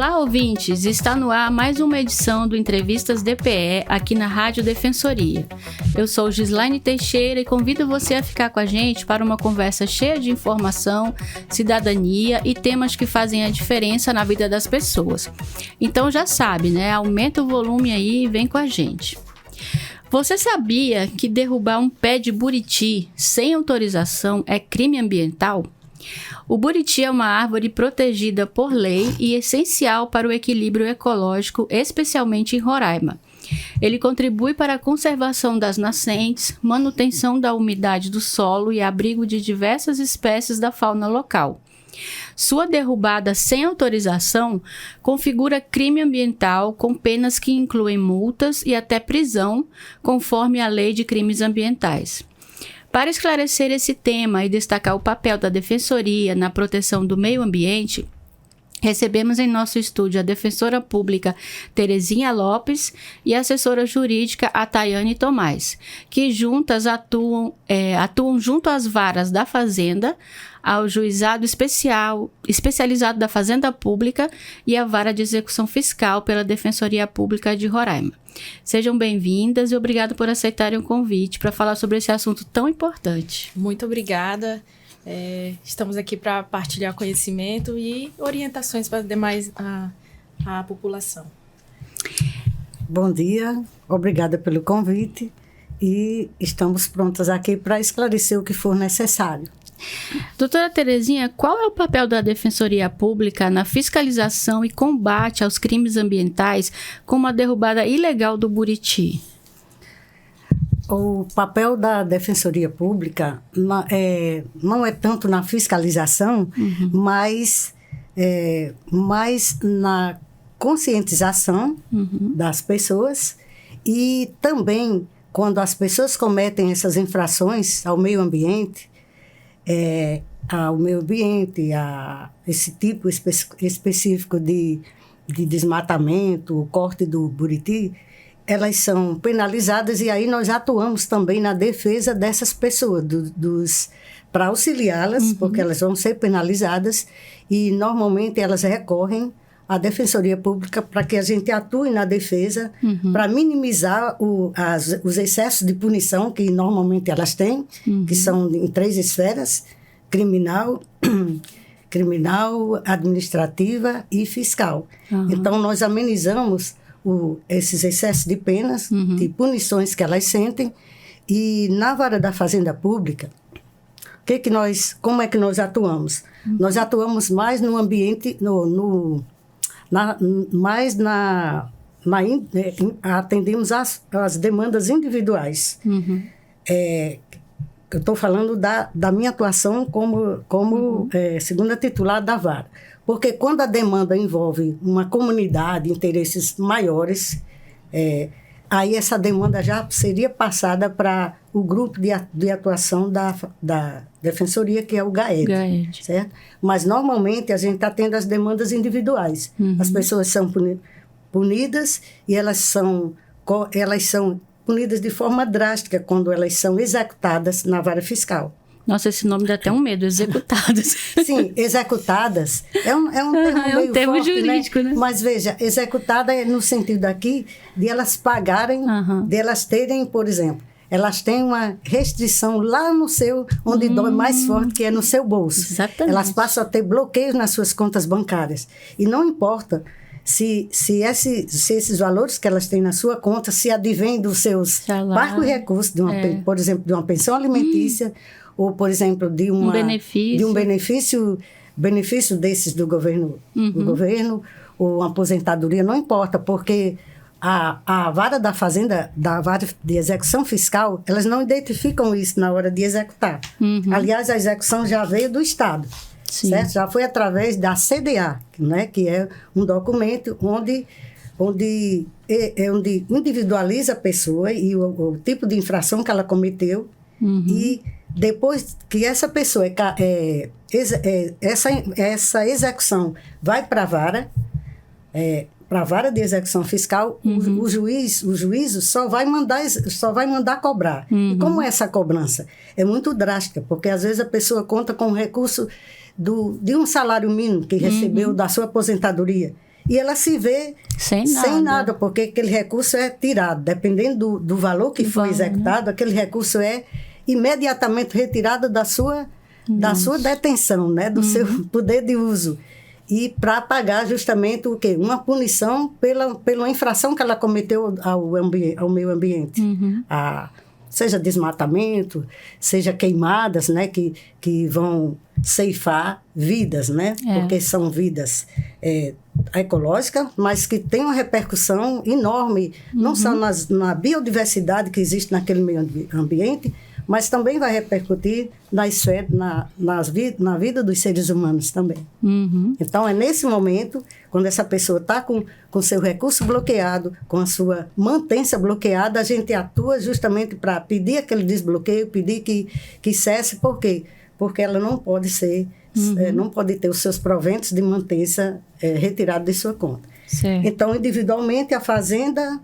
Olá, ouvintes! Está no ar mais uma edição do Entrevistas DPE aqui na Rádio Defensoria. Eu sou Gislaine Teixeira e convido você a ficar com a gente para uma conversa cheia de informação, cidadania e temas que fazem a diferença na vida das pessoas. Então já sabe, né? Aumenta o volume aí e vem com a gente. Você sabia que derrubar um pé de buriti sem autorização é crime ambiental? O buriti é uma árvore protegida por lei e essencial para o equilíbrio ecológico, especialmente em Roraima. Ele contribui para a conservação das nascentes, manutenção da umidade do solo e abrigo de diversas espécies da fauna local. Sua derrubada sem autorização configura crime ambiental com penas que incluem multas e até prisão, conforme a Lei de Crimes Ambientais. Para esclarecer esse tema e destacar o papel da Defensoria na proteção do meio ambiente, recebemos em nosso estúdio a defensora pública Terezinha Lopes e a assessora jurídica Tayane Tomás, que juntas atuam junto às varas da Fazenda, ao Juizado Especializado da Fazenda Pública e à Vara de Execução Fiscal pela Defensoria Pública de Roraima. Sejam bem-vindas e obrigado por aceitarem o convite para falar sobre esse assunto tão importante. Muito obrigada. Estamos aqui para partilhar conhecimento e orientações para demais a população. Bom dia, obrigada pelo convite e estamos prontas aqui para esclarecer o que for necessário. Doutora Terezinha, qual é o papel da Defensoria Pública na fiscalização e combate aos crimes ambientais, como a derrubada ilegal do buriti? O papel da Defensoria Pública não é tanto na fiscalização, mas na conscientização das pessoas e também quando as pessoas cometem essas infrações ao meio ambiente, a esse tipo específico de desmatamento, o corte do buriti, elas são penalizadas e aí nós atuamos também na defesa dessas pessoas, para auxiliá-las, porque elas vão ser penalizadas e normalmente elas recorrem à Defensoria Pública para que a gente atue na defesa, para minimizar os excessos de punição que normalmente elas têm, que são em 3 esferas: criminal, administrativa e fiscal. Então, nós amenizamos esses excessos de penas, de punições que elas sentem, e na vara da Fazenda Pública, como é que nós atuamos? Nós atuamos mais no ambiente, atendemos às demandas individuais. Eu estou falando da minha atuação como segunda titular da vara. Porque quando a demanda envolve uma comunidade, interesses maiores, aí essa demanda já seria passada para o grupo de atuação da Defensoria, que é o GAED, certo? Mas, normalmente, a gente está tendo as demandas individuais. As pessoas são punidas e elas são punidas de forma drástica quando elas são executadas na vara fiscal. Nossa, esse nome dá até um medo, executadas. Sim, executadas é um termo forte, jurídico, né? Mas veja, executada é no sentido aqui de elas pagarem, de elas terem, por exemplo, elas têm uma restrição lá no seu, onde dói mais forte, que é no seu bolso. Exatamente. Elas passam a ter bloqueios nas suas contas bancárias. E não importa se esses valores que elas têm na sua conta se advêm dos seus parcos recursos, por exemplo, de uma pensão alimentícia, ou, por exemplo, de um benefício desses do governo, ou uma aposentadoria, não importa, porque a vara da Fazenda, da vara de execução fiscal, elas não identificam isso na hora de executar. Aliás, a execução já veio do Estado, certo? Já foi através da CDA, né? Que é um documento onde individualiza a pessoa e o tipo de infração que ela cometeu e depois que essa pessoa essa execução vai para a vara de execução fiscal, o juízo só vai mandar cobrar. E como é essa cobrança? É muito drástica, porque às vezes a pessoa conta com o recurso de um salário mínimo que recebeu da sua aposentadoria. e ela se vê sem nada, porque aquele recurso é tirado. Dependendo do valor que foi executado, aquele recurso é imediatamente retirado da sua detenção, né? Do seu poder de uso. E para pagar justamente o quê? Uma punição pela infração que ela cometeu ao meio ambiente. Seja desmatamento, seja queimadas, né? Que vão ceifar vidas, né? Porque são vidas ecológicas, mas que têm uma repercussão enorme, não só na biodiversidade que existe naquele meio ambiente, mas também vai repercutir na vida dos seres humanos também. Então, é nesse momento, quando essa pessoa está com seu recurso bloqueado, com a sua mantença bloqueada, a gente atua justamente para pedir aquele desbloqueio, pedir que cesse. Por quê? Porque ela não pode ser, não pode ter os seus proventos de mantença retirados de sua conta. Certo. Então, individualmente, a Fazenda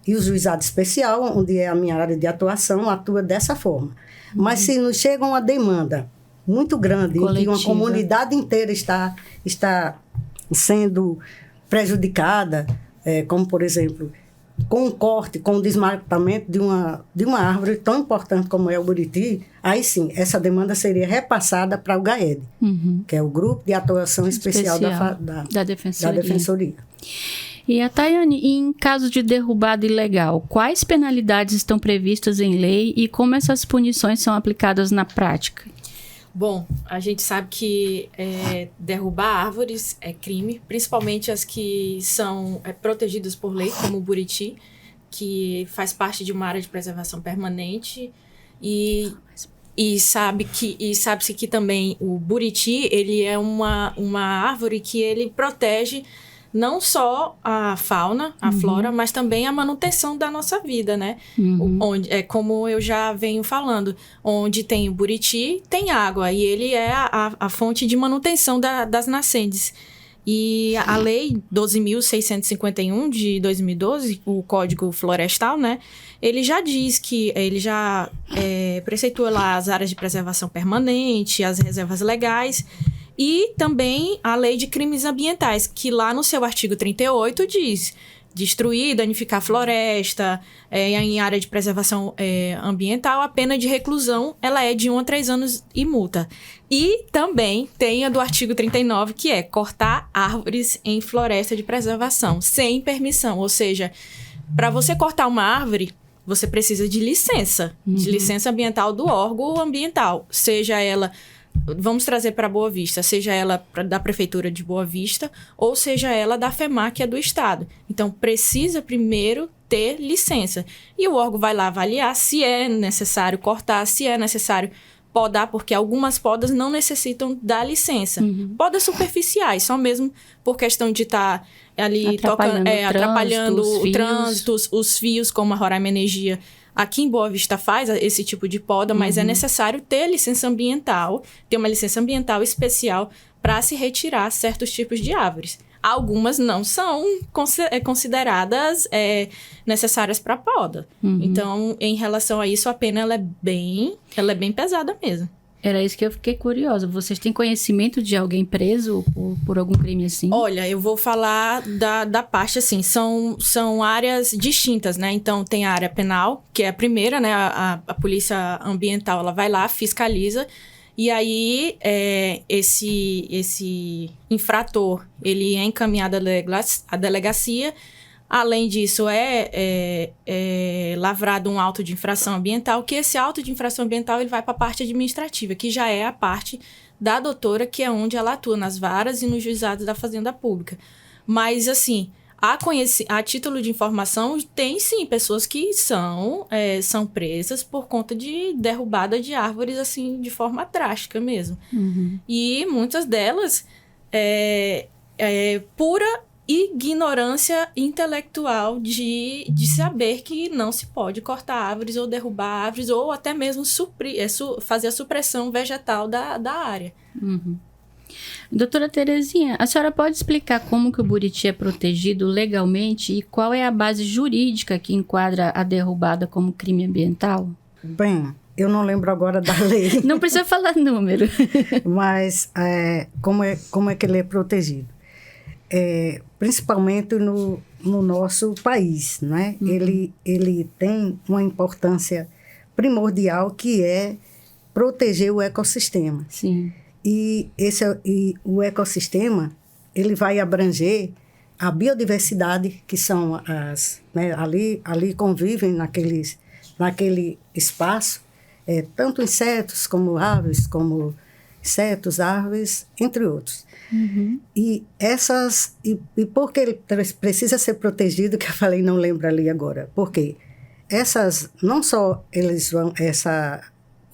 e o Juizado Especial, onde é a minha área de atuação, atua dessa forma. Mas se nos chega uma demanda muito grande, em que uma comunidade inteira está sendo prejudicada, como, por exemplo, com um corte, com o desmatamento de uma árvore tão importante como é o buriti, aí sim, essa demanda seria repassada para o GAED, que é o Grupo de Atuação Especial da Defensoria. E a Tayane, em caso de derrubada ilegal, quais penalidades estão previstas em lei e como essas punições são aplicadas na prática? Bom, a gente sabe que derrubar árvores é crime, principalmente as que são protegidas por lei, como o buriti, que faz parte de uma área de preservação permanente. E sabe-se que também o buriti, ele é uma árvore que ele protege não só a fauna, a flora, mas também a manutenção da nossa vida, né? Onde, como eu já venho falando, onde tem o buriti, tem água, e ele é a fonte de manutenção das nascentes. E a Lei 12.651 de 2012, o Código Florestal, né? Ele já diz que ele já preceitua lá as áreas de preservação permanente, as reservas legais, e também a Lei de Crimes Ambientais, que lá no seu artigo 38 diz: destruir, danificar floresta, em área de preservação ambiental, a pena de reclusão ela é de 1 a 3 anos e multa. E também tem a do artigo 39, que é cortar árvores em floresta de preservação, sem permissão. Ou seja, para você cortar uma árvore, você precisa de licença ambiental do órgão ambiental, seja ela... Vamos trazer para Boa Vista, seja ela da Prefeitura de Boa Vista ou seja ela da FEMAR, que é do Estado. Então, precisa primeiro ter licença. E o órgão vai lá avaliar se é necessário cortar, se é necessário podar, porque algumas podas não necessitam da licença. Podas superficiais, só mesmo por questão de estar ali atrapalhando o trânsito, os fios, como a Roraima Energia aqui em Boa Vista faz esse tipo de poda, mas é necessário ter licença ambiental, ter uma licença ambiental especial para se retirar certos tipos de árvores. Algumas não são consideradas necessárias para poda. Então, em relação a isso, a pena ela é bem pesada mesmo. Era isso que eu fiquei curiosa. Vocês têm conhecimento de alguém preso por algum crime assim? Olha, eu vou falar da parte assim, são áreas distintas, né? Então, tem a área penal, que é a primeira, né? A polícia ambiental, ela vai lá, fiscaliza, e aí esse infrator, ele é encaminhado à delegacia. Além disso, é lavrado um auto de infração ambiental, que esse auto de infração ambiental ele vai para a parte administrativa, que já é a parte da doutora, que é onde ela atua, nas varas e nos juizados da Fazenda Pública. Mas, assim, a título de informação, tem sim pessoas que são presas por conta de derrubada de árvores, assim, de forma drástica mesmo. E muitas delas pura ignorância intelectual de saber que não se pode cortar árvores ou derrubar árvores ou até mesmo fazer a supressão vegetal da área. Doutora Terezinha, a senhora pode explicar como que o buriti é protegido legalmente e qual é a base jurídica que enquadra a derrubada como crime ambiental? Bem, eu não lembro agora da lei. Não precisa falar número. Mas como é que ele é protegido? principalmente no nosso país, né? Ele tem uma importância primordial, que é proteger o ecossistema. Sim. E o ecossistema, ele vai abranger a biodiversidade, que são né, ali convivem naquele espaço, tanto insetos como aves, entre outros. Uhum. E por que ele precisa ser protegido, que eu falei, não lembro ali agora. Porque não só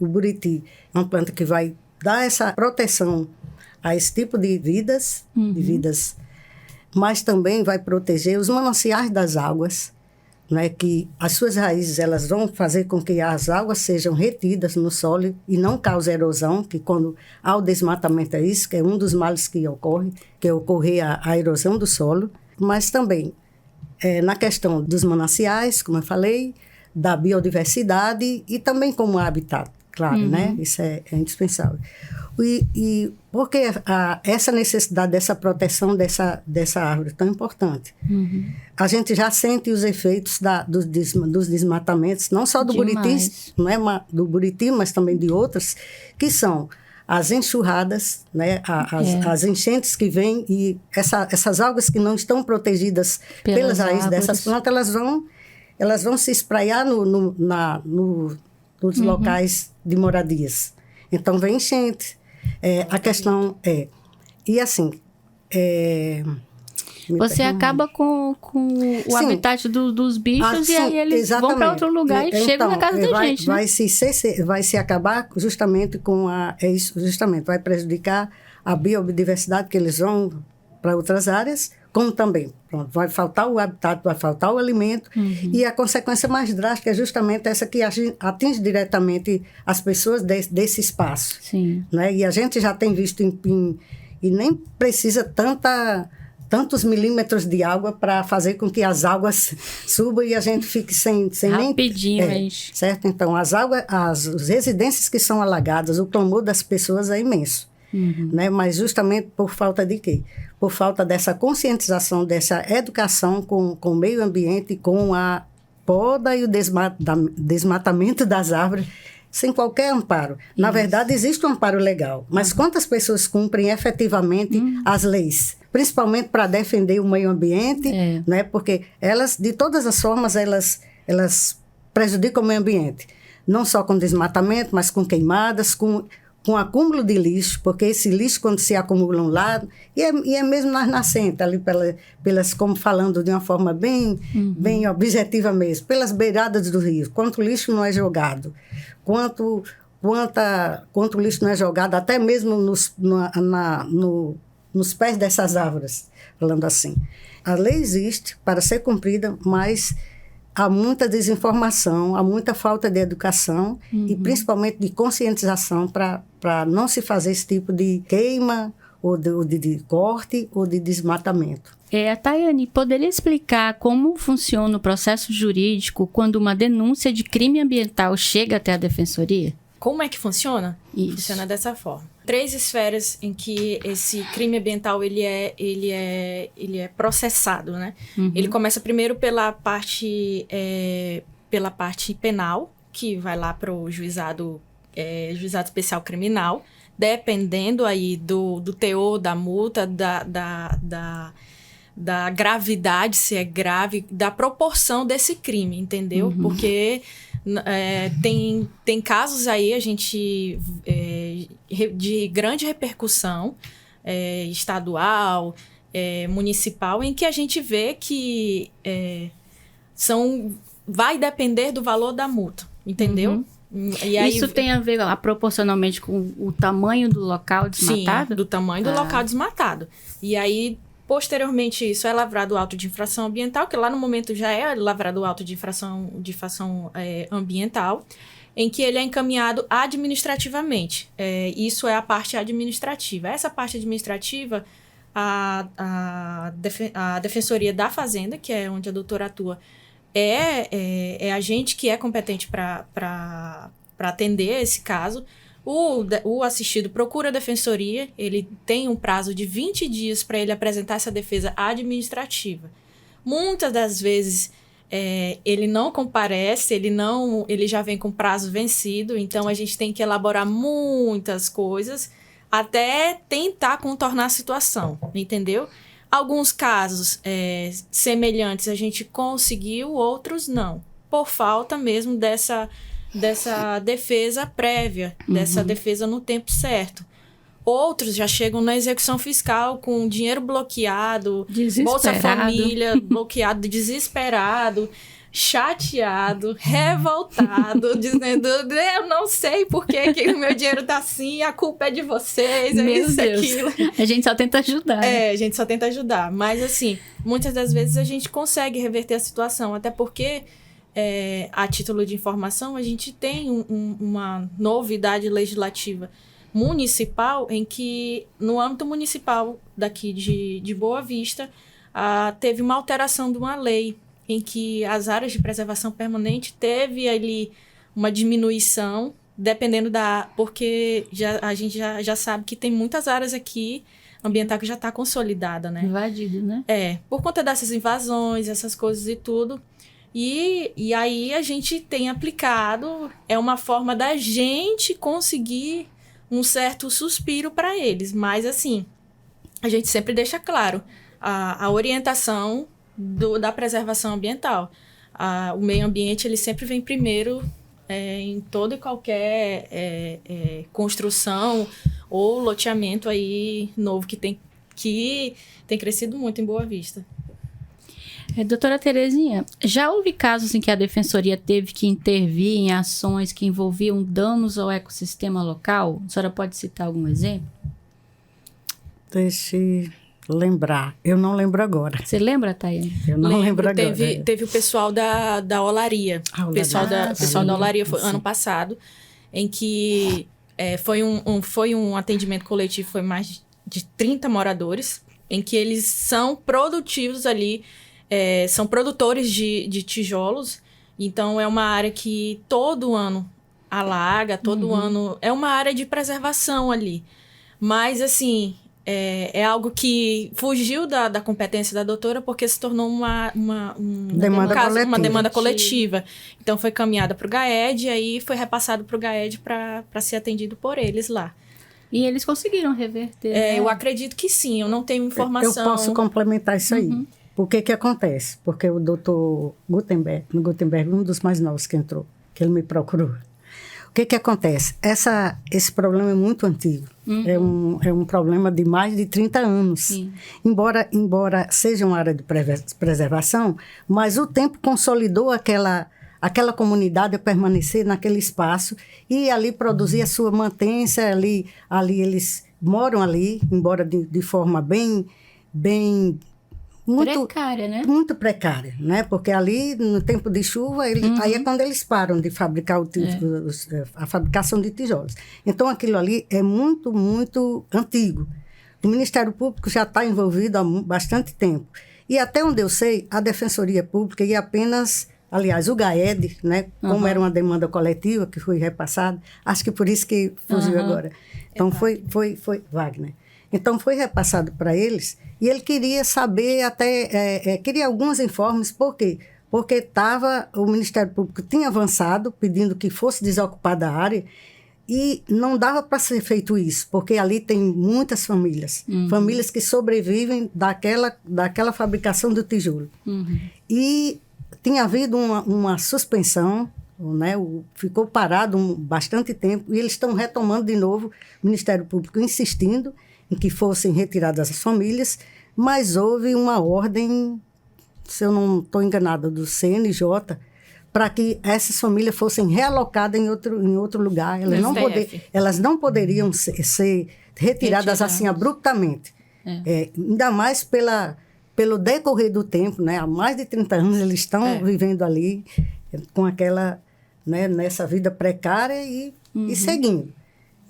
o buriti é uma planta que vai dar essa proteção a esse tipo de vidas, mas também vai proteger os mananciais das águas, né, que as suas raízes elas vão fazer com que as águas sejam retidas no solo e não cause erosão, que quando há o desmatamento é isso, que é um dos males que ocorre, que é ocorrer a erosão do solo, mas também na questão dos mananciais, como eu falei, da biodiversidade e também como habitat, claro, né? Isso é indispensável. E por que essa necessidade dessa proteção dessa árvore tão importante? A gente já sente os efeitos dos desmatamentos, não só do buriti, não é do buriti, mas também de outras, que são as enxurradas, né? As enchentes que vêm, e essas algas que não estão protegidas pelas raízes dessas plantas, elas vão se espraiar nos locais de moradias. Então, vem enchente. A questão é... E assim... Você acaba com o habitat dos bichos, e aí eles vão para outro lugar e chegam na casa da gente, né? Vai se acabar justamente com vai prejudicar a biodiversidade, que eles vão para outras áreas, como também vai faltar o habitat, vai faltar o alimento, e a consequência mais drástica é justamente essa que atinge diretamente as pessoas desse espaço. Sim. Né? E a gente já tem visto e nem precisa tantos milímetros de água para fazer com que as águas subam e a gente fique sem rapidinho, nem... certo? Então, as residências que são alagadas, o clamor das pessoas é imenso. Né? Mas justamente por falta de quê? Por falta dessa conscientização, dessa educação com o meio ambiente, com a poda e o desmatamento das árvores, sem qualquer amparo. Na verdade, existe um amparo legal, mas quantas pessoas cumprem efetivamente as leis? Principalmente para defender o meio ambiente, né? Porque elas, de todas as formas, elas prejudicam o meio ambiente. Não só com desmatamento, mas com queimadas, com acúmulo de lixo, porque esse lixo, quando se acumulam lá, e é mesmo nas nascentes, ali como falando de uma forma bem objetiva mesmo, pelas beiradas do rio, quanto lixo não é jogado, quanto lixo não é jogado, até mesmo nos pés dessas árvores, falando assim. A lei existe para ser cumprida, mas há muita desinformação, há muita falta de educação e principalmente de conscientização para não se fazer esse tipo de queima ou de corte ou de desmatamento. Tayane, poderia explicar como funciona o processo jurídico quando uma denúncia de crime ambiental chega até a defensoria? Como é que funciona? Isso. Funciona dessa forma. 3 esferas em que esse crime ambiental ele é processado, né? Ele começa primeiro pela parte penal, que vai lá para o juizado especial criminal, dependendo aí do teor da multa, da gravidade, se é grave, da proporção desse crime, entendeu? Porque tem casos aí, de grande repercussão estadual, municipal, em que a gente vê que vai depender do valor da multa, entendeu? E aí, isso tem a ver proporcionalmente com o tamanho do local desmatado? Sim, do tamanho do local desmatado. E aí, posteriormente, isso é lavrado o auto de infração ambiental, que lá no momento já é lavrado o auto de infração ambiental, em que ele é encaminhado administrativamente. Isso é a parte administrativa. Essa parte administrativa, a Defensoria da Fazenda, que é onde a doutora atua, é a gente que é competente para atender esse caso, O assistido procura a defensoria, ele tem um prazo de 20 dias para ele apresentar essa defesa administrativa. Muitas das vezes ele não comparece, ele já vem com prazo vencido, então a gente tem que elaborar muitas coisas até tentar contornar a situação, entendeu? Alguns casos semelhantes a gente conseguiu, outros não, por falta mesmo dessa defesa prévia, dessa defesa no tempo certo. Outros já chegam na execução fiscal com dinheiro bloqueado, Bolsa Família bloqueado, desesperado, chateado, revoltado, dizendo, eu não sei por que o meu dinheiro tá assim, a culpa é de vocês, é isso, aquilo. A gente só tenta ajudar. A gente só tenta ajudar. Mas, assim, muitas das vezes a gente consegue reverter a situação, até porque... a título de informação, a gente tem uma novidade legislativa municipal em que, no âmbito municipal daqui de Boa Vista, teve uma alteração de uma lei em que as áreas de preservação permanente teve ali uma diminuição, dependendo porque a gente já sabe que tem muitas áreas aqui ambiental que já está consolidada, né? Invadido, né? Por conta dessas invasões, essas coisas e tudo. E aí a gente tem aplicado, é uma forma da gente conseguir um certo suspiro para eles. Mas, assim, a gente sempre deixa claro a orientação da preservação ambiental. O meio ambiente, ele sempre vem primeiro em toda e qualquer construção ou loteamento aí novo que tem crescido muito em Boa Vista. Doutora Terezinha, já houve casos em que a Defensoria teve que intervir em ações que envolviam danos ao ecossistema local? A senhora pode citar algum exemplo? Deixe lembrar. Eu não lembro agora. Você lembra, Tayane? Eu não lembro agora. Teve o pessoal da Olaria. O pessoal da Olaria foi ano passado, em que foi um atendimento coletivo, foi mais de 30 moradores, em que eles são produtivos ali, são produtores de tijolos, então é uma área que todo ano alaga, todo ano... É uma área de preservação ali. Mas, assim, é algo que fugiu da competência da doutora porque se tornou uma demanda coletiva. Então, foi caminhada para o GAED e aí foi repassado para o GAED para ser atendido por eles lá. E eles conseguiram reverter? Né? Eu acredito que sim, eu não tenho informação... Eu posso complementar isso aí. Por que acontece? Porque o doutor Gutenberg, um dos mais novos que entrou, que ele me procurou. O que acontece? Esse problema é muito antigo. É um problema de mais de 30 anos. Sim. Embora seja uma área de preservação, mas o tempo consolidou aquela comunidade a permanecer naquele espaço e ali produzir a sua mantença. Ali eles moram ali, embora de forma bem muito precária, né? Muito precária, né? Porque ali, no tempo de chuva, aí é quando eles param de fabricar a fabricação de tijolos. Então, aquilo ali é muito, muito antigo. O Ministério Público já está envolvido há bastante tempo. E até onde eu sei, a Defensoria Pública ia apenas... Aliás, o GAED, né? Como era uma demanda coletiva que foi repassada, acho que por isso que fugiu agora. Então, foi Wagner. Então, foi repassado para eles e ele queria saber queria alguns informes. Por quê? Porque o Ministério Público tinha avançado, pedindo que fosse desocupada a área e não dava para ser feito isso, porque ali tem muitas famílias, famílias que sobrevivem daquela fabricação do tijolo. E tinha havido uma suspensão, né? Ficou parado bastante tempo e eles estão retomando de novo, o Ministério Público insistindo em que fossem retiradas as famílias, mas houve uma ordem, se eu não estou enganada, do CNJ, para que essas famílias fossem realocadas em outro lugar. Elas não poderiam ser retiradas assim abruptamente. Ainda mais pelo decorrer do tempo, né? Há mais de 30 anos eles estão vivendo ali com aquela, né, nessa vida precária e seguindo.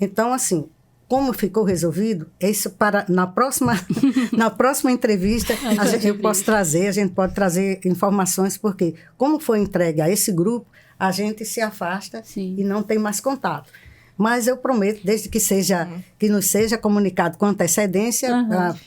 Então, assim, como ficou resolvido, isso na próxima entrevista a gente pode trazer informações, porque como foi entregue a esse grupo, a gente se afasta e não tem mais contato. mas eu prometo, desde que que nos seja comunicado com antecedência,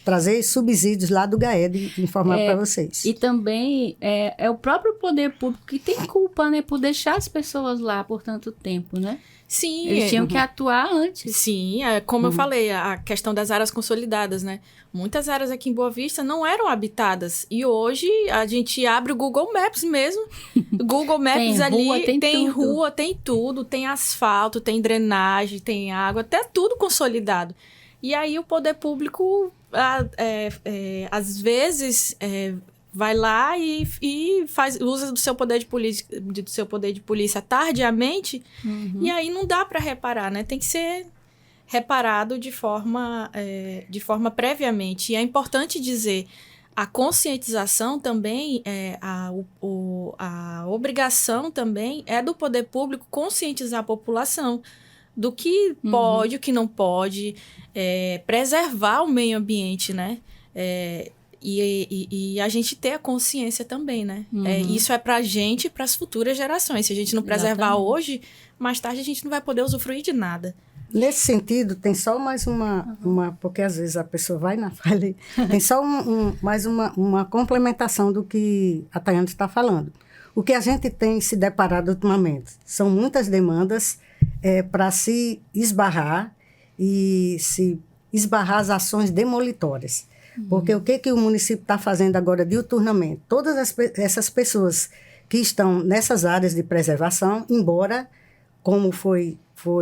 trazer subsídios lá do GAED e informar para vocês. E também é o próprio poder público que tem culpa, né, por deixar as pessoas lá por tanto tempo, né? Sim. Eles tinham que atuar antes. Sim, como eu falei, a questão das áreas consolidadas, né? Muitas áreas aqui em Boa Vista não eram habitadas. E hoje a gente abre o Google Maps mesmo. Google Maps tem rua, tem tudo. Tem asfalto, tem drenagem, tem água, até tudo consolidado. E aí o poder público, às vezes... vai lá e usa do seu poder de polícia tardiamente, e aí não dá para reparar, né? Tem que ser reparado de forma previamente. E é importante dizer, a conscientização também, a obrigação também é do poder público conscientizar a população do que pode, o que não pode, preservar o meio ambiente, né? E a gente ter a consciência também, né? Isso é pra gente e pras futuras gerações. Se a gente não preservar hoje, mais tarde a gente não vai poder usufruir de nada. Nesse sentido, tem só mais uma porque às vezes a pessoa vai na falha, tem só mais uma complementação do que a Tayane está falando. O que a gente tem se deparado ultimamente são muitas demandas para se esbarrar as ações demolitórias. Porque o que o município está fazendo agora diuturnamente? Todas essas pessoas que estão nessas áreas de preservação, embora, como foi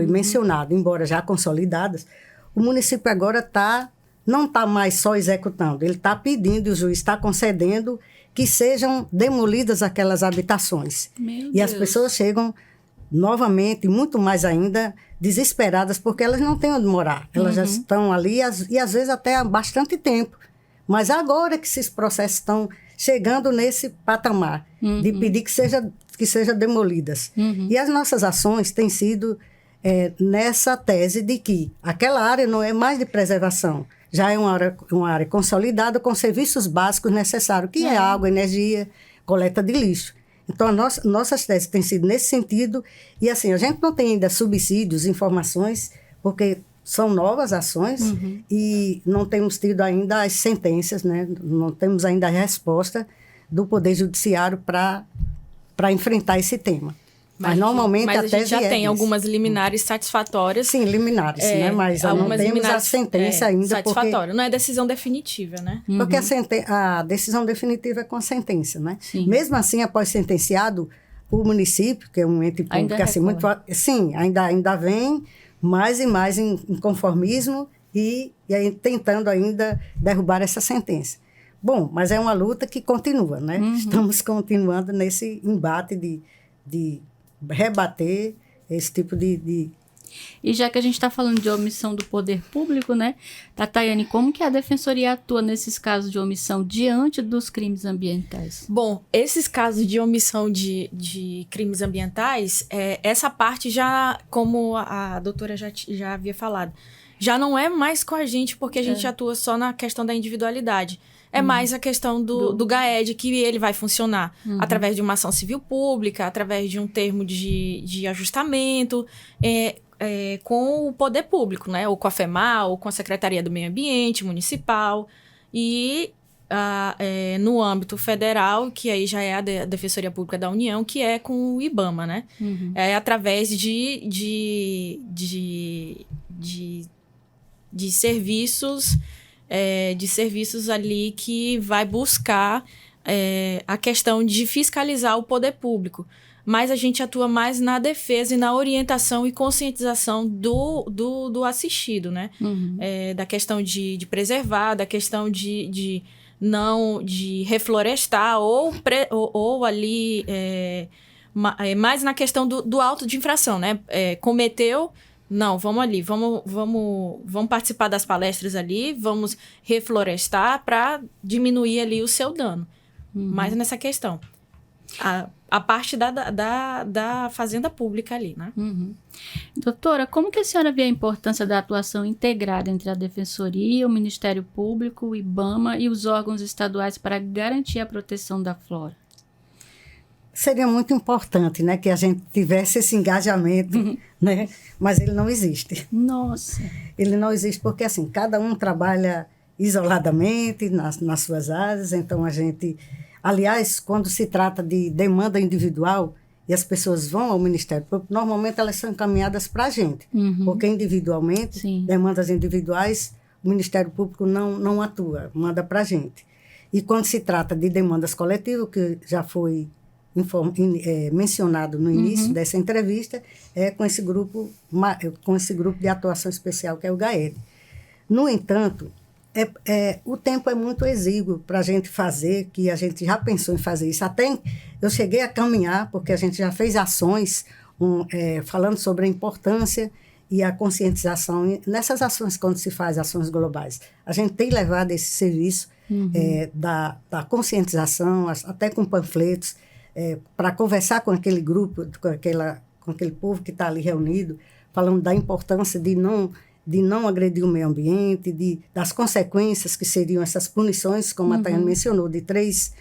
mencionado, embora já consolidadas, o município agora não está mais só executando, ele está pedindo, o juiz está concedendo que sejam demolidas aquelas habitações. E as pessoas chegam novamente, muito mais ainda, desesperadas, porque elas não têm onde morar. Elas já estão ali e às vezes até há bastante tempo. Mas agora que esses processos estão chegando nesse patamar de pedir que sejam demolidas. E as nossas ações têm sido nessa tese de que aquela área não é mais de preservação, já é uma área consolidada com serviços básicos necessários, que é água, energia, coleta de lixo. Então, nossas teses têm sido nesse sentido. E, assim, a gente não tem ainda subsídios, informações, porque são novas ações e não temos tido ainda as sentenças, né? Não temos ainda a resposta do Poder Judiciário para enfrentar esse tema. Mas normalmente a gente já tem algumas liminares satisfatórias. Sim, liminares, né? Mas não temos a sentença ainda. Satisfatória, não é decisão definitiva, né? Porque a decisão definitiva é com a sentença, né? Sim. Mesmo assim, após sentenciado, o município, que é um ente público assim, muito... Sim, ainda vem mais e mais em conformismo e aí tentando ainda derrubar essa sentença. Bom, mas é uma luta que continua, né? Estamos continuando nesse embate de rebater esse tipo de... E já que a gente está falando de omissão do poder público, né? Tayane, como que a Defensoria atua nesses casos de omissão diante dos crimes ambientais? Bom, esses casos de omissão de crimes ambientais, essa parte já, como a doutora já havia falado, já não é mais com a gente, porque a gente atua só na questão da individualidade. É mais a questão do GAED, que ele vai funcionar através de uma ação civil pública, através de um termo de ajustamento, com o poder público, né? Ou com a FEMAR, ou com a Secretaria do Meio Ambiente Municipal. E no âmbito federal, que aí já é a Defensoria Pública da União, que é com o IBAMA, né? É através de serviços... de serviços ali que vai buscar a questão de fiscalizar o poder público. Mas a gente atua mais na defesa e na orientação e conscientização do assistido, né? Da questão de preservar, da questão de reflorestar ou ali mais na questão do auto de infração, né? Cometeu... Não, vamos ali, vamos participar das palestras ali, vamos reflorestar para diminuir ali o seu dano. Mais nessa questão. A parte da fazenda pública ali, né? Doutora, como que a senhora vê a importância da atuação integrada entre a Defensoria, o Ministério Público, o IBAMA e os órgãos estaduais para garantir a proteção da flora? seria muito importante, né, que a gente tivesse esse engajamento, né, mas ele não existe. Nossa! Ele não existe porque, assim, cada um trabalha isoladamente nas suas áreas, então a gente... Aliás, quando se trata de demanda individual e as pessoas vão ao Ministério Público, normalmente elas são encaminhadas para a gente, porque individualmente, Sim. demandas individuais, o Ministério Público não atua, manda para a gente. E quando se trata de demandas coletivas, que já foi mencionado no início dessa entrevista, é com esse grupo de atuação especial, que é o GAED. No entanto, o tempo é muito exíguo para a gente fazer, que a gente já pensou em fazer isso. Até eu cheguei a caminhar, porque a gente já fez ações falando sobre a importância e a conscientização. E nessas ações, quando se faz ações globais, a gente tem levado esse serviço da conscientização, até com panfletos, para conversar com aquele grupo, com aquele povo que está ali reunido, falando da importância de não agredir o meio ambiente, das consequências que seriam essas punições, como a Tayane mencionou, em três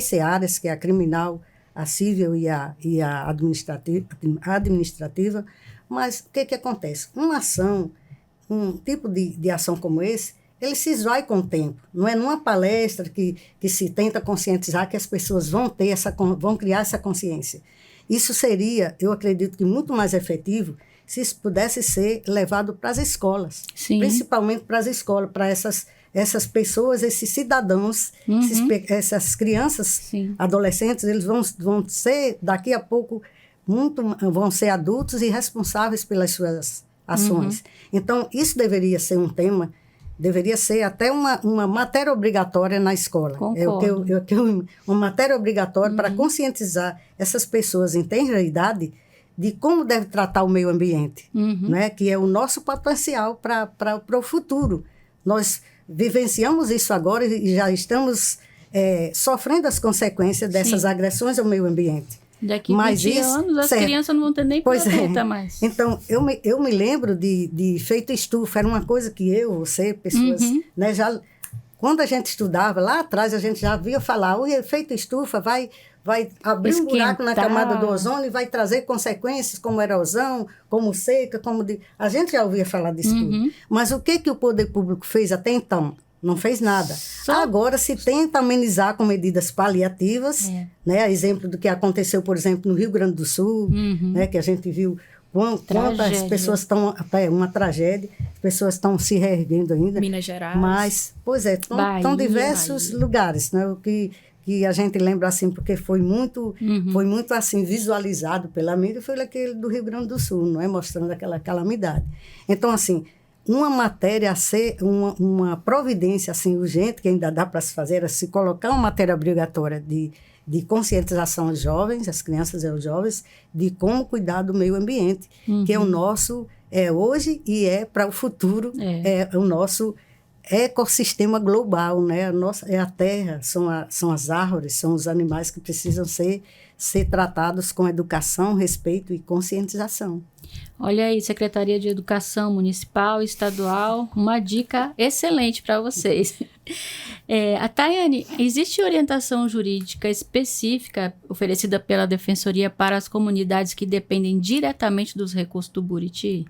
searas, que é a criminal, a civil e a administrativa. Mas o que acontece? Um tipo de ação como esse, ele se esvai com o tempo. Não é numa palestra que se tenta conscientizar que as pessoas vão criar essa consciência. Isso seria, eu acredito que muito mais efetivo se isso pudesse ser levado para as escolas. Sim. Principalmente para as escolas, para essas pessoas, esses cidadãos, essas crianças, sim, adolescentes, eles vão ser, daqui a pouco, vão ser adultos e responsáveis pelas suas ações. Então, isso deveria ser um tema, deveria ser até uma matéria obrigatória na escola. Concordo. Uma matéria obrigatória para conscientizar essas pessoas em tenra idade de como deve tratar o meio ambiente, né? Que é o nosso potencial para o futuro. Nós vivenciamos isso agora e já estamos sofrendo as consequências dessas agressões ao meio ambiente. Daqui a 20 anos, as crianças não vão ter nem planeta mais. Então, eu me lembro de efeito estufa. Era uma coisa que você, pessoas... Né, quando a gente estudava, lá atrás, a gente já via falar, o efeito estufa vai abrir um buraco na camada do ozônio e vai trazer consequências como erosão, como seca, a gente já ouvia falar disso tudo. Mas o que o poder público fez até então? Não fez nada. Agora se tenta amenizar com medidas paliativas, né? Exemplo do que aconteceu, por exemplo, no Rio Grande do Sul, né? Que a gente viu quantas pessoas estão... uma tragédia, as pessoas estão se reerguendo ainda. Minas Gerais. Mas, pois estão diversos lugares, né? O que a gente lembra assim, porque foi muito assim, visualizado pela mídia, foi aquele do Rio Grande do Sul, não é? Mostrando aquela calamidade. Então, assim, uma matéria a ser, uma providência assim, urgente, que ainda dá para se fazer, é se colocar uma matéria obrigatória de conscientização aos jovens, às crianças e aos jovens, de como cuidar do meio ambiente, que é o nosso, hoje e para o futuro, é o nosso ecossistema global, né? A terra, são as árvores, são os animais que precisam ser tratados com educação, respeito e conscientização. Olha aí, Secretaria de Educação Municipal, Estadual, uma dica excelente para vocês. A Tayane, existe orientação jurídica específica oferecida pela Defensoria para as comunidades que dependem diretamente dos recursos do Buriti?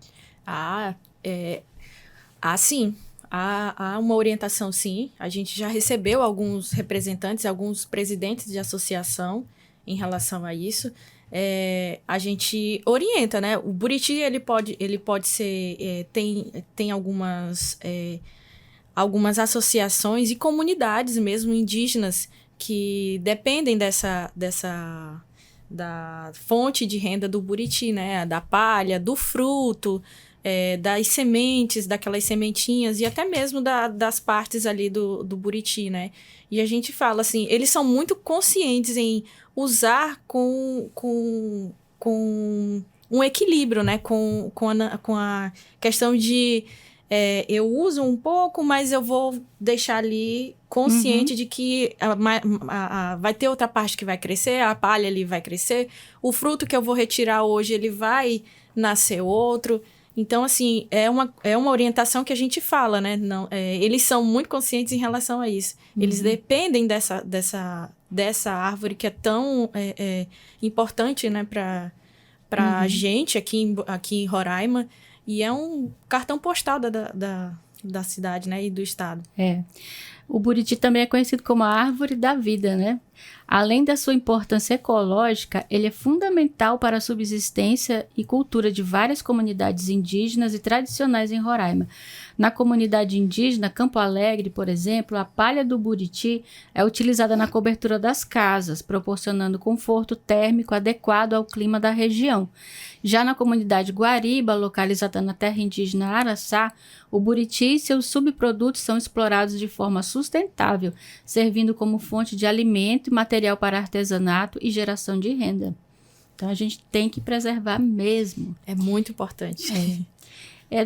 Sim. Há uma orientação, sim. A gente já recebeu alguns representantes, alguns presidentes de associação em relação a isso. A gente orienta, né? O Buriti, ele pode ser... tem algumas associações e comunidades mesmo indígenas que dependem da fonte de renda do Buriti, né? Da palha, do fruto... das sementes, daquelas sementinhas e até mesmo das partes ali do Buriti, né? E a gente fala assim, eles são muito conscientes em usar com um equilíbrio, né? Com a questão de eu uso um pouco, mas eu vou deixar ali consciente de que vai ter outra parte que vai crescer, a palha ali vai crescer, o fruto que eu vou retirar hoje, ele vai nascer outro. Então, assim, é uma orientação que a gente fala, né? Não, eles são muito conscientes em relação a isso. Eles dependem dessa árvore que é tão importante, né, para a gente aqui em Roraima. E é um cartão postal da cidade, né, e do estado. O buriti também é conhecido como a árvore da vida, né? Além da sua importância ecológica, ele é fundamental para a subsistência e cultura de várias comunidades indígenas e tradicionais em Roraima. Na comunidade indígena Campo Alegre, por exemplo, a palha do buriti é utilizada na cobertura das casas, proporcionando conforto térmico adequado ao clima da região. Já na comunidade Guariba, localizada na terra indígena Araçá, o buriti e seus subprodutos são explorados de forma sustentável, servindo como fonte de alimento e material para artesanato e geração de renda. Então, a gente tem que preservar mesmo. É muito importante.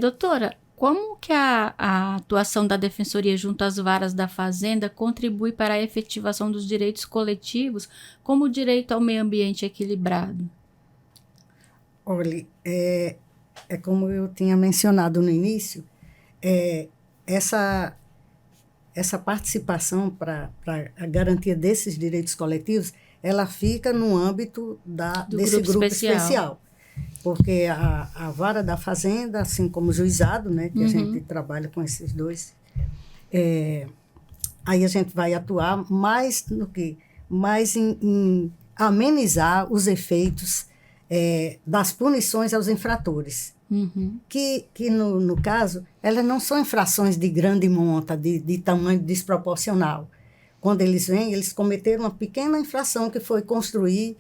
Doutora, como que a atuação da Defensoria junto às varas da Fazenda contribui para a efetivação dos direitos coletivos, como o direito ao meio ambiente equilibrado? Olha, é como eu tinha mencionado no início, essa participação para a garantia desses direitos coletivos, ela fica no âmbito desse grupo especial. Porque a vara da Fazenda, assim como o juizado, né, que a gente trabalha com esses dois, aí a gente vai atuar mais em amenizar os efeitos das punições aos infratores. Que no caso, elas não são infrações de grande monta, de tamanho desproporcional. Quando eles vêm, eles cometeram uma pequena infração que foi construir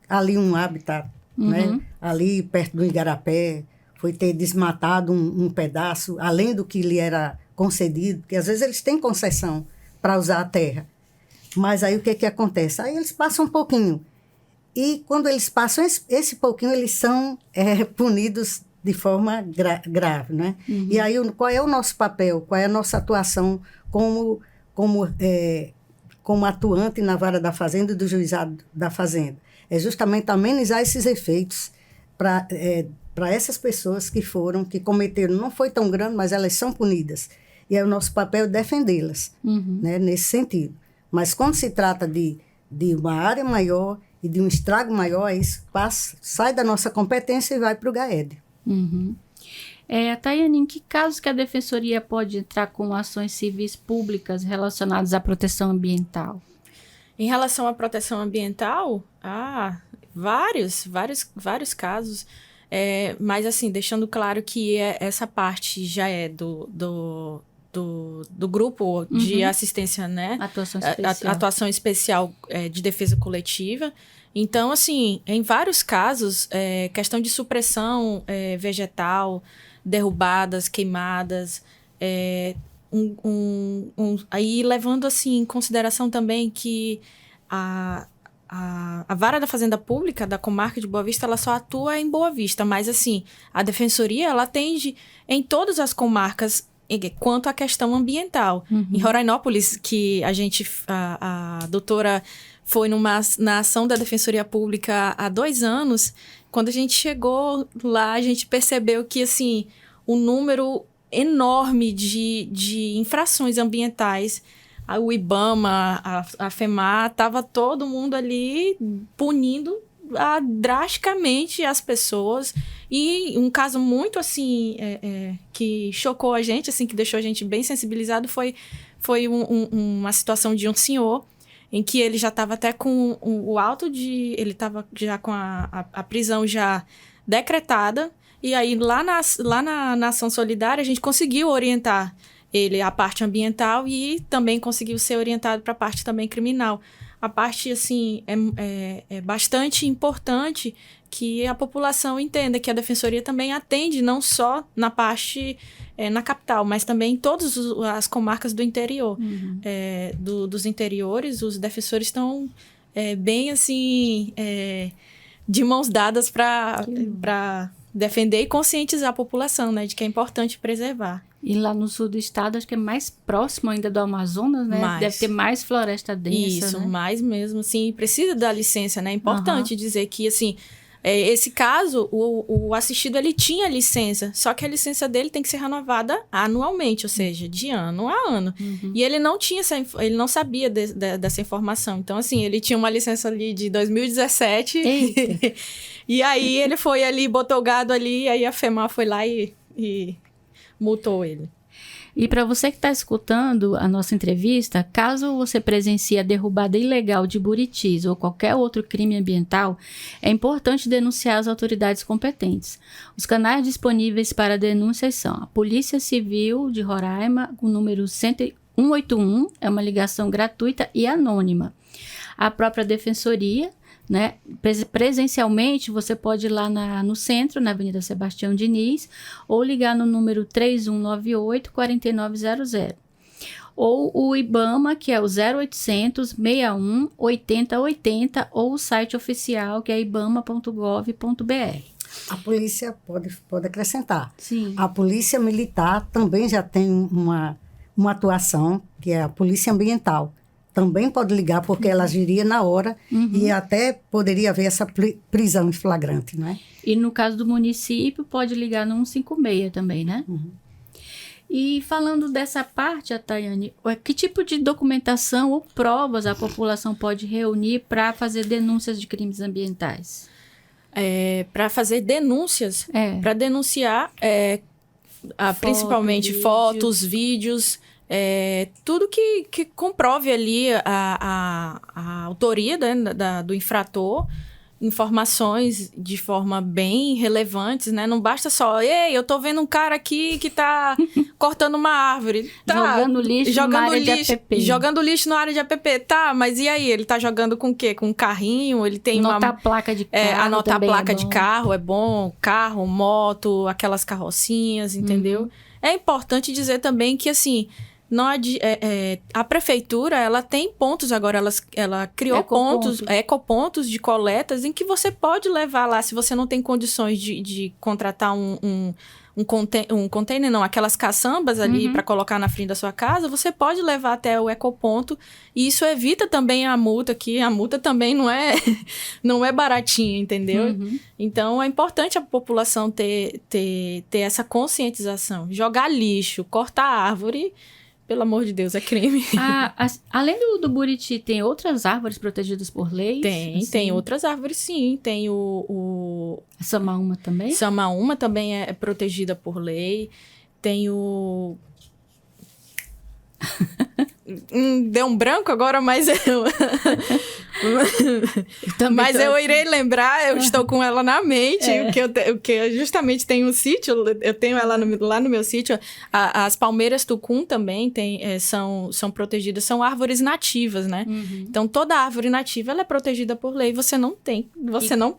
ali um habitat, né? Ali perto do Igarapé, foi ter desmatado um pedaço, além do que lhe era concedido, porque às vezes eles têm concessão para usar a terra. Mas aí o que acontece? Aí eles passam um pouquinho. E quando eles passam esse pouquinho, eles são punidos de forma grave, né? E aí, qual é o nosso papel? Qual é a nossa atuação como atuante na vara da Fazenda e do juizado da Fazenda? É justamente amenizar esses efeitos para essas pessoas que cometeram, não foi tão grande, mas elas são punidas. E é o nosso papel defendê-las, né, nesse sentido. Mas quando se trata de uma área maior e de um estrago maior, isso sai da nossa competência e vai para o GAED. Tayane, em que casos que a Defensoria pode entrar com ações civis públicas relacionadas à proteção ambiental? Em relação à proteção ambiental, vários casos. Mas, assim, deixando claro que essa parte já é do grupo de assistência, né? Atuação especial de defesa coletiva. Então, assim, em vários casos, questão de supressão vegetal, derrubadas, queimadas, aí levando, assim, em consideração também que a vara da Fazenda Pública da comarca de Boa Vista, ela só atua em Boa Vista, mas, assim, a Defensoria, ela atende em todas as comarcas quanto à questão ambiental. Em Rorainópolis, que a doutora foi na ação da Defensoria Pública há 2 anos, quando a gente chegou lá, a gente percebeu que, assim, um número enorme de infrações ambientais, o IBAMA, a FEMAR, estava todo mundo ali punindo drasticamente as pessoas. E um caso muito, assim, que chocou a gente, assim, que deixou a gente bem sensibilizado, foi uma situação de um senhor em que ele já estava até com o auto de... Ele estava já com a prisão já decretada. E aí, lá na ação solidária, a gente conseguiu orientar ele a parte ambiental e também conseguiu ser orientado para a parte também criminal. A parte, assim, é bastante importante que a população entenda que a Defensoria também atende não só na parte, na capital, mas também em todas as comarcas do interior. Dos interiores, os defensores estão bem, assim, de mãos dadas para defender e conscientizar a população, né, de que é importante preservar. E lá no sul do estado, acho que é mais próximo ainda do Amazonas, né? Deve ter mais floresta densa, Isso, né? mais mesmo, assim, precisa da licença, né? É importante dizer que, assim, Esse caso, o assistido ele tinha licença, só que a licença dele tem que ser renovada anualmente, ou seja, de ano a ano. E ele não tinha ele não sabia dessa informação. Então, assim, ele tinha uma licença ali de 2017 e aí ele foi ali, botou o gado ali, e aí a FEMAR foi lá e multou ele. E para você que está escutando a nossa entrevista, caso você presencie a derrubada ilegal de buritis ou qualquer outro crime ambiental, é importante denunciar as autoridades competentes. Os canais disponíveis para denúncias são a Polícia Civil de Roraima, com o número 181, é uma ligação gratuita e anônima. A própria Defensoria, né? Presencialmente, você pode ir lá no centro, na Avenida Sebastião Diniz, ou ligar no número 3198-4900. Ou o IBAMA, que é o 0800 61 80 80, ou o site oficial, que é ibama.gov.br. A polícia pode acrescentar. Sim. A polícia militar também já tem uma atuação, que é a polícia ambiental. Também pode ligar, porque ela agiria na hora e até poderia haver essa prisão em flagrante, né? E no caso do município, pode ligar no 156 também, né? E falando dessa parte, Tayane, que tipo de documentação ou provas a população pode reunir para fazer denúncias de crimes ambientais? Para fazer denúncias, para denunciar principalmente fotos, vídeos, tudo que comprove ali a autoria do infrator, informações de forma bem relevantes, né? Não basta só, eu tô vendo um cara aqui que tá cortando uma árvore. Tá, jogando lixo na área de APP. Jogando lixo na área de APP. Tá, mas e aí? Ele tá jogando com o quê? Com um carrinho? Ele tem anotar a placa de carro. Anotar a placa de carro é bom. Carro, moto, aquelas carrocinhas, entendeu? É importante dizer também que, assim, a prefeitura, ela tem pontos agora, ela criou ecopontos de coletas em que você pode levar lá, se você não tem condições de contratar um container, não, aquelas caçambas ali para colocar na frente da sua casa, você pode levar até o ecoponto, e isso evita também a multa, que a multa também não é baratinha, entendeu? Então, é importante a população ter essa conscientização. Jogar lixo, cortar árvore, pelo amor de Deus, é crime. Além do buriti, tem outras árvores protegidas por lei? Tem outras árvores, sim. Tem a Samaúma também? Samaúma também é protegida por lei. Tem o... Deu um branco agora, mas mas eu irei lembrar, eu estou com ela na mente, que eu justamente tenho um sítio, eu tenho ela lá no meu sítio. As palmeiras tucum também são protegidas, são árvores nativas, né? Então, toda árvore nativa, ela é protegida por lei, você não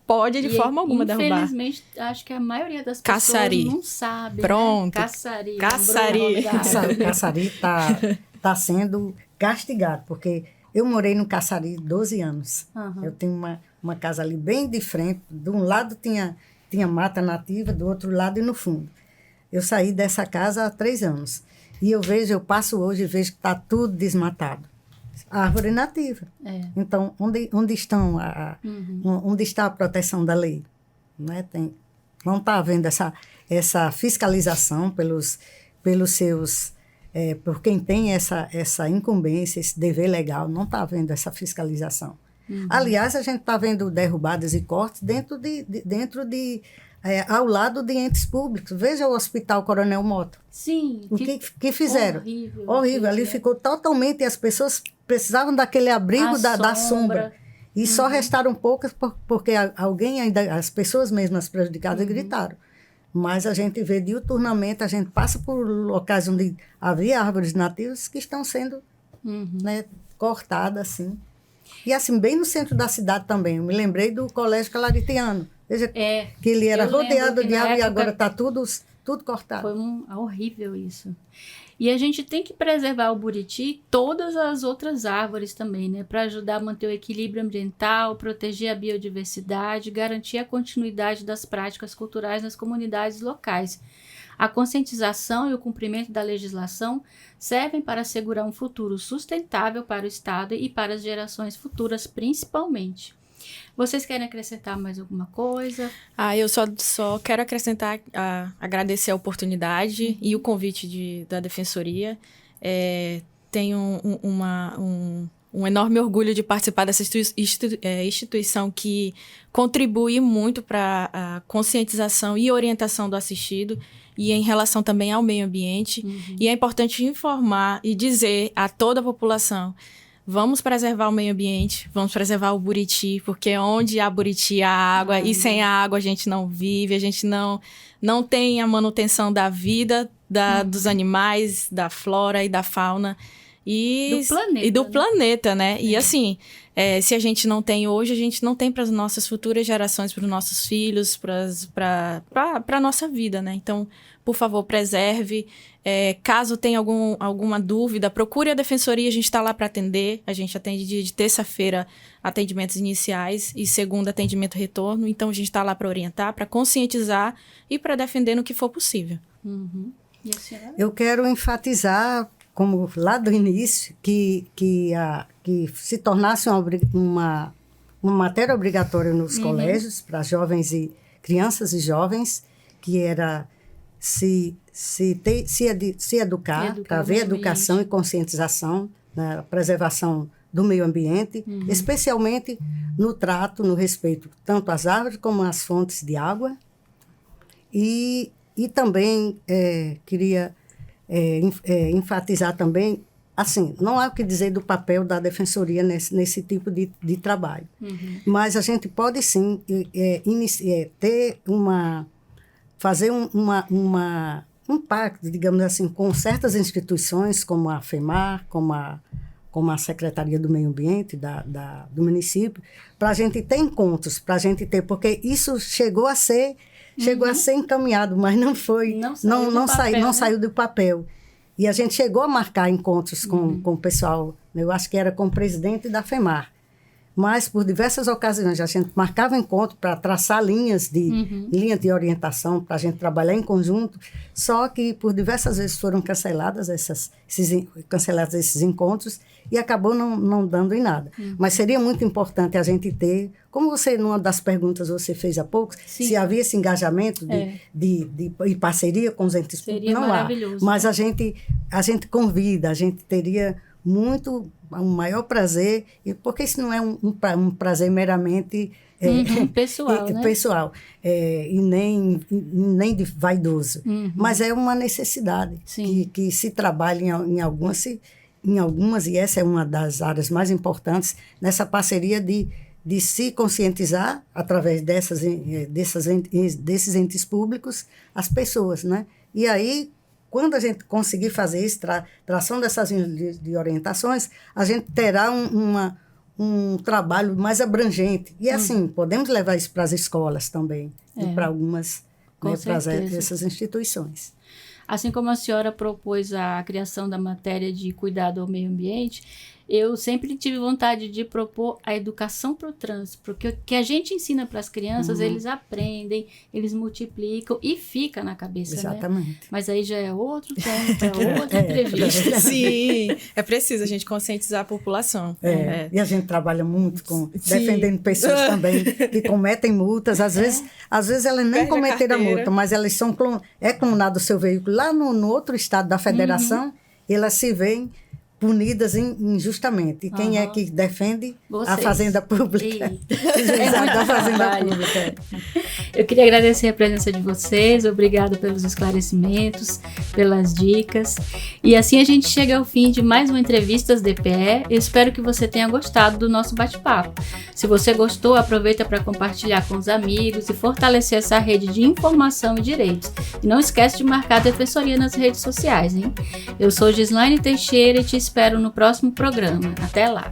pode de forma alguma derrubar. Infelizmente, acho que a maioria das pessoas não sabe. Pronto. Né? Caçari. Caçari está sendo castigado, porque eu morei no Caçari 12 anos. Eu tenho uma casa ali bem de frente. De um lado tinha mata nativa, do outro lado e no fundo. Eu saí dessa casa há 3 anos. E eu passo hoje e vejo que está tudo desmatado. Árvore nativa. Então, onde está a proteção da lei? Né? Não está havendo essa fiscalização pelos seus... por quem tem essa incumbência, esse dever legal, não está havendo essa fiscalização. Aliás, a gente está vendo derrubadas e cortes ao lado de entes públicos. Veja o Hospital Coronel Mota. Sim. O que fizeram? Horrível. Ali ficou totalmente... As pessoas precisavam daquele abrigo da sombra. E só restaram poucas porque as pessoas mesmas prejudicadas gritaram. Mas a gente vê diuturnamente, a gente passa por locais onde havia árvores nativas que estão sendo cortadas, assim. E assim, bem no centro da cidade também. Eu me lembrei do Colégio Claritiano. Veja que ele era rodeado de árvore e agora está tudo cortado. Foi horrível isso. E a gente tem que preservar o buriti e todas as outras árvores também, né? Para ajudar a manter o equilíbrio ambiental, proteger a biodiversidade, garantir a continuidade das práticas culturais nas comunidades locais. A conscientização e o cumprimento da legislação servem para assegurar um futuro sustentável para o Estado e para as gerações futuras, principalmente. Vocês querem acrescentar mais alguma coisa? Eu só quero acrescentar, agradecer a oportunidade e o convite da Defensoria. Tenho um enorme orgulho de participar dessa instituição que contribui muito para a conscientização e orientação do assistido e em relação também ao meio ambiente. E é importante informar e dizer a toda a população: vamos preservar o meio ambiente, vamos preservar o Buriti, porque onde há Buriti há água, e sem a água a gente não vive, a gente não tem a manutenção da vida, dos animais, da flora e da fauna. E do planeta, né? E assim, se a gente não tem hoje, a gente não tem para as nossas futuras gerações, para os nossos filhos, para a nossa vida, né? Então, por favor, preserve. Caso tenha alguma dúvida, procure a Defensoria, a gente está lá para atender. A gente atende de terça-feira atendimentos iniciais e segunda atendimento retorno. Então, a gente está lá para orientar, para conscientizar e para defender no que for possível. E a senhora? Eu quero enfatizar, como lá do início, que se tornasse uma matéria obrigatória nos colégios para jovens e crianças e jovens, que era se educar, para haver educação e conscientização na preservação do meio ambiente, especialmente no trato, no respeito tanto às árvores como às fontes de água. E também queria enfatizar também, assim, não há o que dizer do papel da Defensoria nesse tipo de trabalho. Mas a gente pode sim fazer um pacto, digamos assim, com certas instituições, como a FEMAR, como a Secretaria do Meio Ambiente do município, para a gente ter encontros, porque isso chegou a ser encaminhado, mas não foi, não saiu do papel. E a gente chegou a marcar encontros com o pessoal, eu acho que era com o presidente da FEMAR. Mas, por diversas ocasiões, a gente marcava encontro para traçar linhas de orientação, para a gente trabalhar em conjunto, só que por diversas vezes foram cancelados esses encontros e acabou não dando em nada. Mas seria muito importante a gente ter, como numa das perguntas você fez há pouco, se havia esse engajamento de parceria com os entes públicos, não há. Mas a gente convida, a gente teria um maior prazer, porque isso não é um prazer meramente pessoal, e nem de vaidoso, mas é uma necessidade que se trabalha em algumas, e essa é uma das áreas mais importantes nessa parceria de se conscientizar através desses entes públicos as pessoas, né? E aí, quando a gente conseguir fazer isso, tração dessas de orientações, a gente terá um trabalho mais abrangente. E assim, podemos levar isso para as escolas também, e para algumas, para essas instituições. Assim como a senhora propôs a criação da matéria de cuidado ao meio ambiente, eu sempre tive vontade de propor a educação para o trânsito, porque o que a gente ensina para as crianças, eles aprendem, eles multiplicam e fica na cabeça, Exatamente. Né? Mas aí já é outro tempo, é outra entrevista. Sim, é preciso a gente conscientizar a população. E a gente trabalha muito defendendo pessoas também que cometem multas. Às vezes elas nem cometeram a multa, mas elas é clonado o seu veículo lá no outro estado da federação, e elas se veem punidas injustamente. E quem é que defende? Vocês. A Fazenda Pública. Da Fazenda Pública. Eu queria agradecer a presença de vocês, obrigada pelos esclarecimentos, pelas dicas. E assim a gente chega ao fim de mais uma Entrevistas DPE. Eu espero que você tenha gostado do nosso bate-papo. Se você gostou, aproveita para compartilhar com os amigos e fortalecer essa rede de informação e direitos. E não esquece de marcar a Defensoria nas redes sociais, hein? Eu sou Gislaine Teixeira e te espero no próximo programa. Até lá!